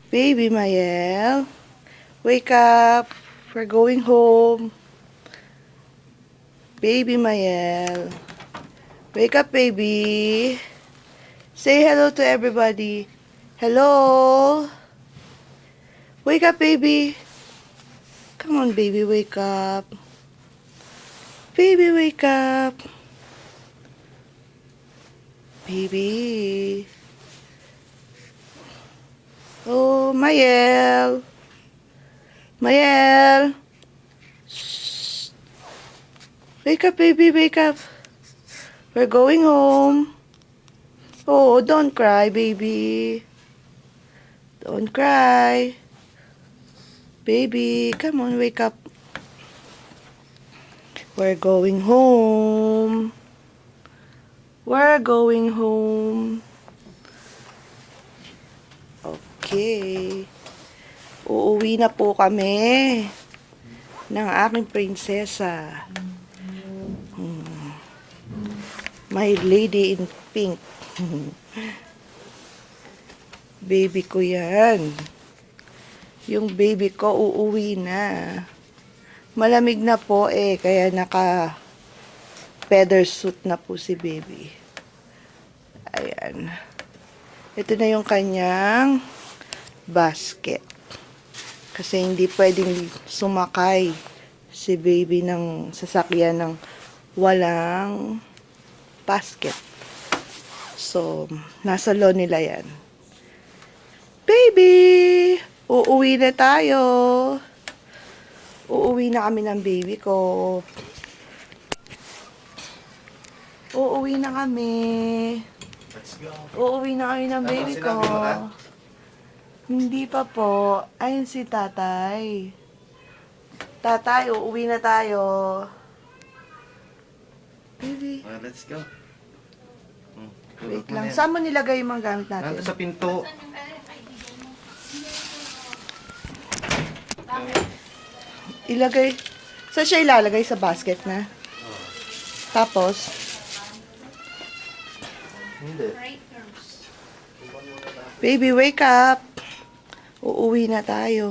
Baby Mael, wake up. We're going home. Baby Mael, wake up, baby. Say hello to everybody. Hello. Wake up, baby. Come on, baby, wake up. Baby, wake up. Baby. Oh, Mael. Mael. Shh. Wake up, baby, wake up. We're going home. Oh, don't cry, baby. Don't cry. Baby, come on, wake up. We're going home. We're going home. Okay. Uuwi na po kami ng aking prinsesa. My lady in pink. Baby ko yan. Yung baby ko uuwi na. Malamig na po kaya naka feather suit na po si baby. Ayan. Ito na yung kanyang basket. Kasi hindi pwedeng sumakay si baby ng sasakyan ng walang basket. So, nasa lawn nila yan. Baby! Uuwi na tayo. Uuwi na kami ng baby ko. Uuwi na kami. Let's go. Uuwi na kami ng baby ko. Hindi pa po. Ayun si tatay. Tatay, uuwi na tayo. Baby. Let's go. Wait lang. Saan mo nilagay yung mga gamit natin? Nandun sa pinto. Ilagay. Saan siya ilalagay? Sa basket na? Tapos? Hindi. Baby, wake up. Uuwi na tayo.